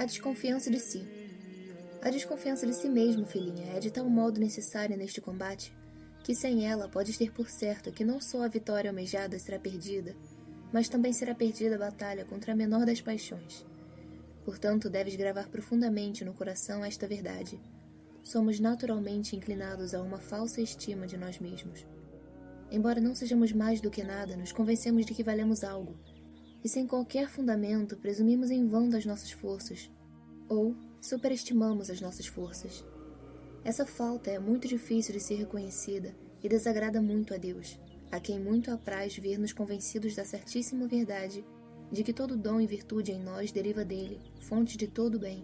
A desconfiança de si. A desconfiança de si mesmo, filhinha, é de tal modo necessária neste combate, que sem ela podes ter por certo que não só a vitória almejada será perdida, mas também será perdida a batalha contra a menor das paixões. Portanto, deves gravar profundamente no coração esta verdade. Somos naturalmente inclinados a uma falsa estima de nós mesmos. Embora não sejamos mais do que nada, nos convencemos de que valemos algo, e sem qualquer fundamento presumimos em vão das nossas forças, ou superestimamos as nossas forças. Essa falta é muito difícil de ser reconhecida e desagrada muito a Deus, a quem muito apraz ver-nos convencidos da certíssima verdade de que todo dom e virtude em nós deriva dele, fonte de todo bem,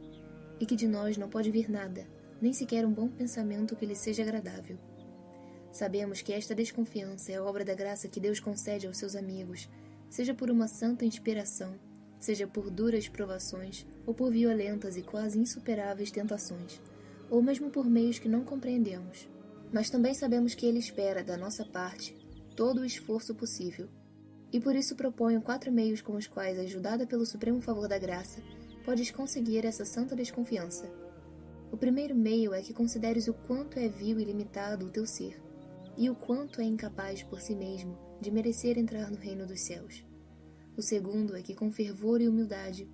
e que de nós não pode vir nada, nem sequer um bom pensamento que lhe seja agradável. Sabemos que esta desconfiança é obra da graça que Deus concede aos seus amigos, seja por uma santa inspiração, seja por duras provações, ou por violentas e quase insuperáveis tentações, ou mesmo por meios que não compreendemos. Mas também sabemos que Ele espera, da nossa parte, todo o esforço possível. E por isso proponho 4 meios com os quais, ajudada pelo supremo favor da graça, podes conseguir essa santa desconfiança. O primeiro meio é que consideres o quanto é vil e limitado o teu ser, e o quanto é incapaz por si mesmo de merecer entrar no reino dos céus. O segundo é que com fervor e humildade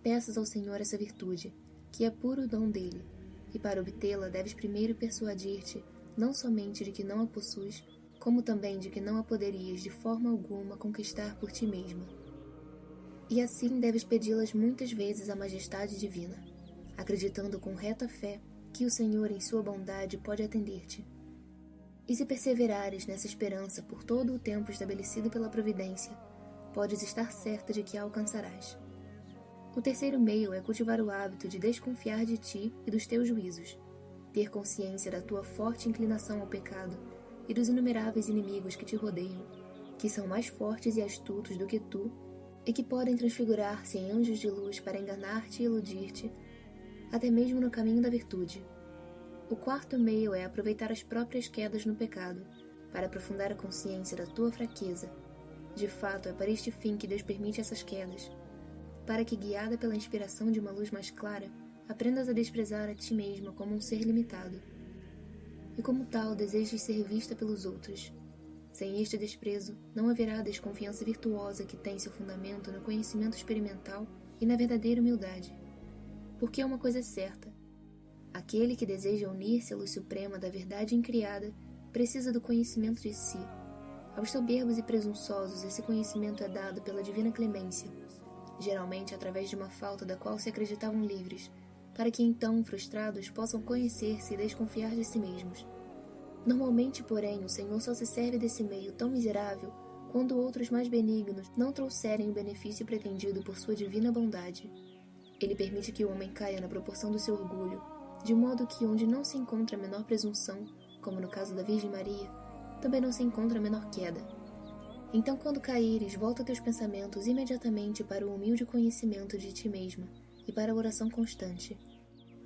peças ao Senhor essa virtude, que é puro dom dele, e para obtê-la deves primeiro persuadir-te não somente de que não a possuis, como também de que não a poderias de forma alguma conquistar por ti mesma. E assim deves pedi-las muitas vezes à majestade divina, acreditando com reta fé que o Senhor em sua bondade pode atender-te. E se perseverares nessa esperança por todo o tempo estabelecido pela providência, podes estar certa de que a alcançarás. O terceiro meio é cultivar o hábito de desconfiar de ti e dos teus juízos, ter consciência da tua forte inclinação ao pecado e dos inumeráveis inimigos que te rodeiam, que são mais fortes e astutos do que tu, e que podem transfigurar-se em anjos de luz para enganar-te e iludir-te, até mesmo no caminho da virtude. O quarto meio é aproveitar as próprias quedas no pecado, para aprofundar a consciência da tua fraqueza. De fato, é para este fim que Deus permite essas quedas, para que, guiada pela inspiração de uma luz mais clara, aprendas a desprezar a ti mesma como um ser limitado, e como tal desejes ser vista pelos outros. Sem este desprezo, não haverá a desconfiança virtuosa que tem seu fundamento no conhecimento experimental e na verdadeira humildade. Porque uma coisa é certa: aquele que deseja unir-se à luz suprema da verdade incriada precisa do conhecimento de si. Aos soberbos e presunçosos esse conhecimento é dado pela divina clemência, geralmente através de uma falta da qual se acreditavam livres, para que então, frustrados, possam conhecer-se e desconfiar de si mesmos. Normalmente, porém, o Senhor só se serve desse meio tão miserável quando outros mais benignos não trouxerem o benefício pretendido por sua divina bondade. Ele permite que o homem caia na proporção do seu orgulho, de modo que onde não se encontra a menor presunção, como no caso da Virgem Maria, também não se encontra a menor queda. Então, quando caíres, volta teus pensamentos imediatamente para o humilde conhecimento de ti mesma e para a oração constante.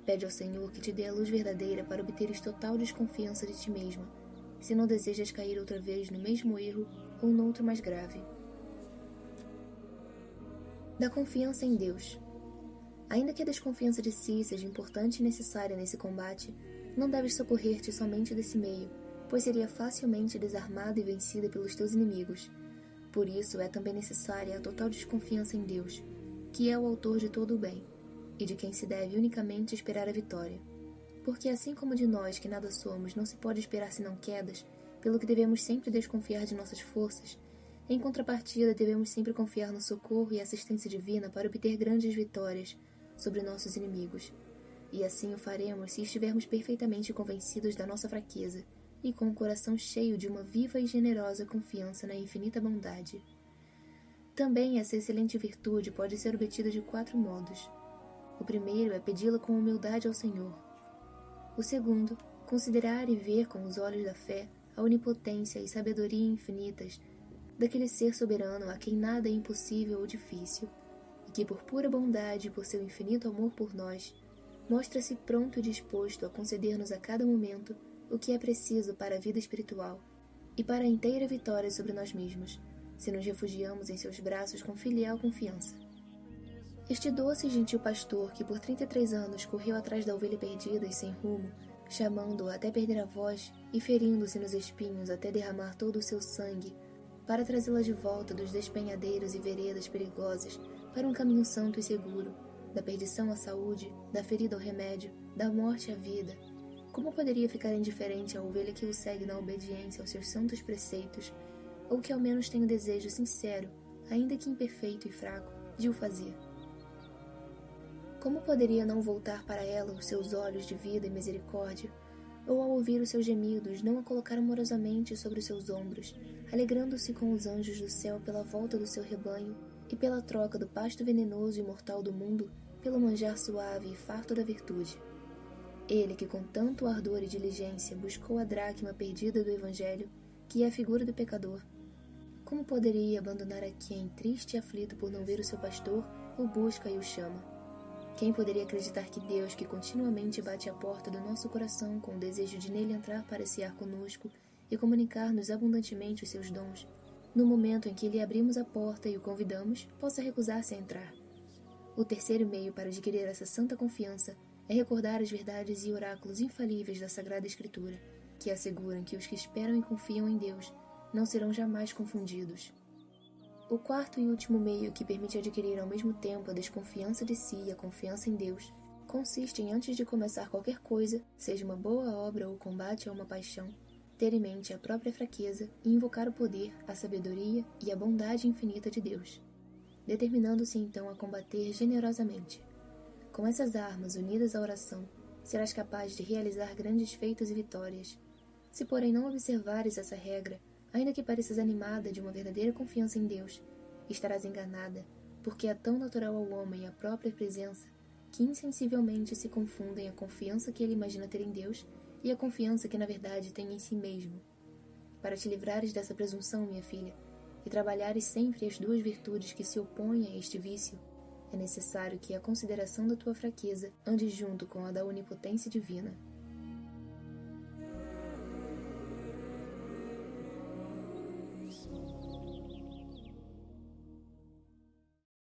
Pede ao Senhor que te dê a luz verdadeira para obteres total desconfiança de ti mesma, se não desejas cair outra vez no mesmo erro ou noutro mais grave. Da confiança em Deus. Ainda que a desconfiança de si seja importante e necessária nesse combate, não deves socorrer-te somente desse meio, pois seria facilmente desarmada e vencida pelos teus inimigos. Por isso é também necessária a total desconfiança em Deus, que é o autor de todo o bem, e de quem se deve unicamente esperar a vitória. Porque assim como de nós que nada somos não se pode esperar senão quedas, pelo que devemos sempre desconfiar de nossas forças, em contrapartida devemos sempre confiar no socorro e assistência divina para obter grandes vitórias sobre nossos inimigos. E assim o faremos se estivermos perfeitamente convencidos da nossa fraqueza e com o coração cheio de uma viva e generosa confiança na infinita bondade. Também essa excelente virtude pode ser obtida de 4 modos. O primeiro é pedi-la com humildade ao Senhor. O segundo, considerar e ver com os olhos da fé a onipotência e sabedoria infinitas daquele ser soberano a quem nada é impossível ou difícil, e que por pura bondade e por seu infinito amor por nós, mostra-se pronto e disposto a conceder-nos a cada momento o que é preciso para a vida espiritual e para a inteira vitória sobre nós mesmos, se nos refugiamos em seus braços com filial confiança. Este doce e gentil pastor que por 33 anos correu atrás da ovelha perdida e sem rumo, chamando-a até perder a voz e ferindo-se nos espinhos até derramar todo o seu sangue, para trazê-la de volta dos despenhadeiros e veredas perigosas para um caminho santo e seguro, da perdição à saúde, da ferida ao remédio, da morte à vida. Como poderia ficar indiferente à ovelha que o segue na obediência aos seus santos preceitos, ou que ao menos tem o desejo sincero, ainda que imperfeito e fraco, de o fazer? Como poderia não voltar para ela os seus olhos de vida e misericórdia, ou ao ouvir os seus gemidos não a colocar amorosamente sobre os seus ombros, alegrando-se com os anjos do céu pela volta do seu rebanho e pela troca do pasto venenoso e mortal do mundo pelo manjar suave e farto da virtude? Ele que com tanto ardor e diligência buscou a dracma perdida do Evangelho, que é a figura do pecador, como poderia abandonar a quem, triste e aflito por não ver o seu pastor, o busca e o chama? Quem poderia acreditar que Deus, que continuamente bate à porta do nosso coração com o desejo de nele entrar para cear conosco e comunicar-nos abundantemente os seus dons, no momento em que lhe abrimos a porta e o convidamos, possa recusar-se a entrar? O terceiro meio para adquirir essa santa confiança é recordar as verdades e oráculos infalíveis da Sagrada Escritura, que asseguram que os que esperam e confiam em Deus não serão jamais confundidos. O quarto e último meio que permite adquirir ao mesmo tempo a desconfiança de si e a confiança em Deus consiste em, antes de começar qualquer coisa, seja uma boa obra ou combate a uma paixão, ter em mente a própria fraqueza e invocar o poder, a sabedoria e a bondade infinita de Deus, determinando-se então a combater generosamente. Com essas armas unidas à oração, serás capaz de realizar grandes feitos e vitórias. Se, porém, não observares essa regra, ainda que pareças animada de uma verdadeira confiança em Deus, estarás enganada, porque é tão natural ao homem a própria presença, que insensivelmente se confundem a confiança que ele imagina ter em Deus e a confiança que na verdade tem em si mesmo. Para te livrares dessa presunção, minha filha, e trabalhares sempre as duas virtudes que se opõem a este vício, é necessário que a consideração da tua fraqueza ande junto com a da onipotência divina.